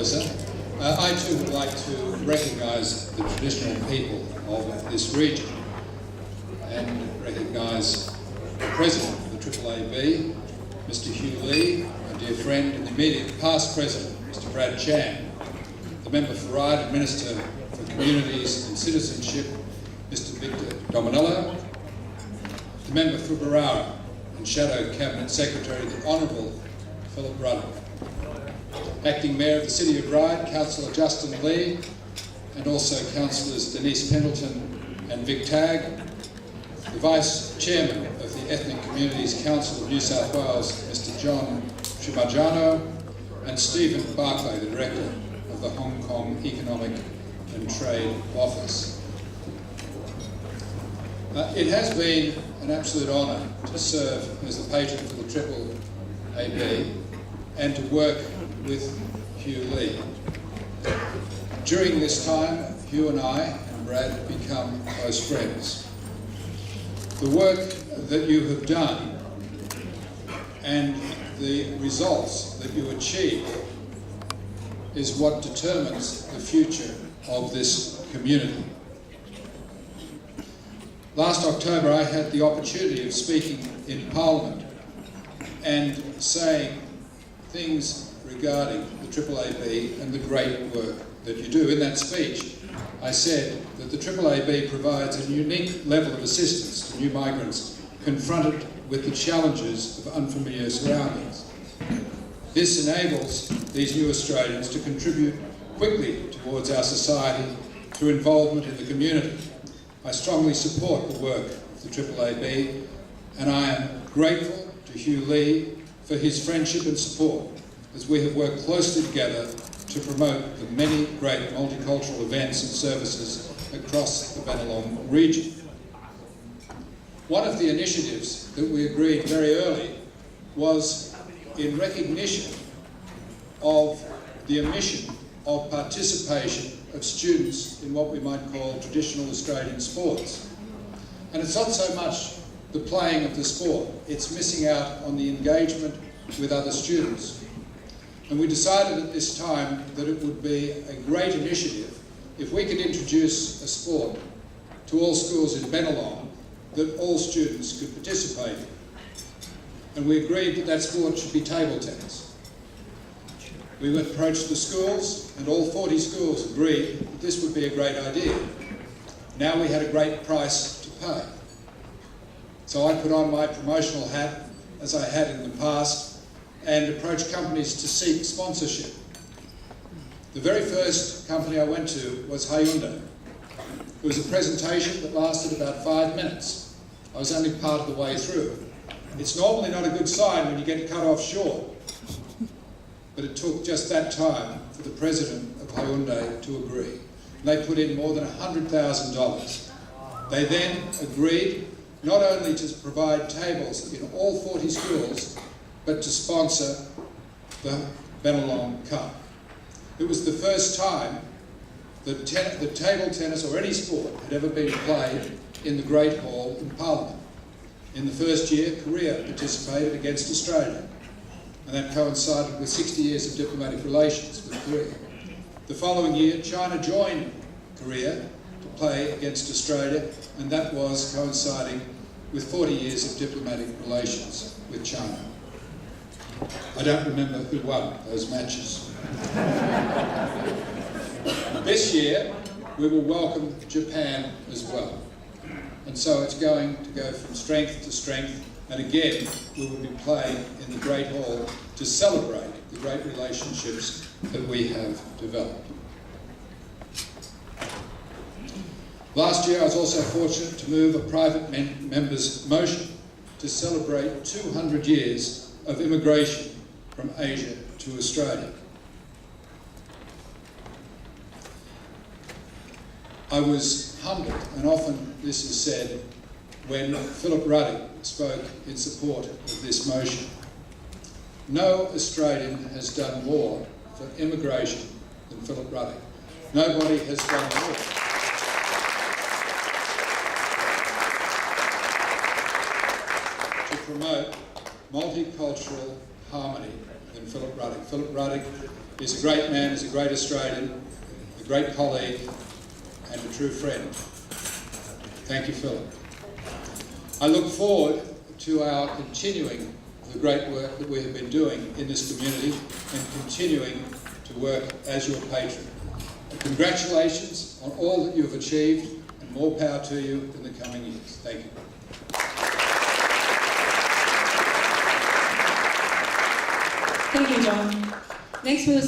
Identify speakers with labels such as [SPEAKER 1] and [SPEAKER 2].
[SPEAKER 1] closer. I too would like to recognise the traditional people of this region and recognise the President of the AAAB, Mr Hugh Lee, my dear friend, and the immediate past President, Mr Brad Chan, the Member for Ryde and Minister for Communities and Citizenship, Mr Victor Dominello, the Member for Barara and Shadow Cabinet Secretary, the Honourable Philip Ruddock, Acting Mayor of the City of Ryde, Councillor Justin Lee, and also Councillors Denise Pendleton and Vic Tagg, the Vice Chairman of the Ethnic Communities Council of New South Wales, Mr John Chimarjano, and Stephen Barclay, the Director of the Hong Kong Economic and Trade Office. It has been an absolute honour to serve as the patron for the AAAB and to work with Hugh Lee. During this time, Hugh and I and Brad have become close friends. The work that you have done and the results that you achieve is what determines the future of this community. Last October, I had the opportunity of speaking in Parliament and saying things regarding the AAAB and the great work that you do. In that speech, I said that the AAAB provides a unique level of assistance to new migrants confronted with the challenges of unfamiliar surroundings. This enables these new Australians to contribute quickly towards our society through involvement in the community. I strongly support the work of the AAAB, and I am grateful to Hugh Lee for his friendship and support as we have worked closely together to promote the many great multicultural events and services across the Bennelong region. One of the initiatives that we agreed very early was in recognition of the omission of participation of students in what we might call traditional Australian sports. And it's not so much the playing of the sport, it's missing out on the engagement with other students. And we decided at this time that it would be a great initiative if we could introduce a sport to all schools in Bennelong that all students could participate in. And we agreed that that sport should be table tennis. We approached the schools and all 40 schools agreed that this would be a great idea. Now we had a great price to pay. So I put on my promotional hat, as I had in the past, and approached companies to seek sponsorship. The very first company I went to was Hyundai. It was a presentation that lasted about 5 minutes. I was only part of the way through. It's normally not a good sign when you get cut off short, but it took just that time for the president of Hyundai to agree. And they put in more than $100,000. They then agreed not only to provide tables in all 40 schools, but to sponsor the Bennelong Cup. It was the first time that table tennis or any sport had ever been played in the Great Hall in Parliament. In the first year, Korea participated against Australia, and that coincided with 60 years of diplomatic relations with Korea. The following year, China joined Korea to play against Australia, and that was coinciding with 40 years of diplomatic relations with China. I don't remember who won those matches. This year, we will welcome Japan as well. And so it's going to go from strength to strength, and again, we will be playing in the Great Hall to celebrate the great relationships that we have developed. Last year, I was also fortunate to move a private member's motion to celebrate 200 years of immigration from Asia to Australia. I was humbled, and often this is said, when Philip Ruddock spoke in support of this motion. No Australian has done more for immigration than Philip Ruddock. Nobody has done more to promote multicultural harmony than Philip Ruddock. Philip Ruddock He's a great man, he's a great Australian, a great colleague, and a true friend. Thank you, Philip. I look forward to our continuing the great work that we have been doing in this community and continuing to work as your patron. Congratulations on all that you have achieved, and more power to you in the coming years. Thank you.
[SPEAKER 2] Thank you, John. Next, we'll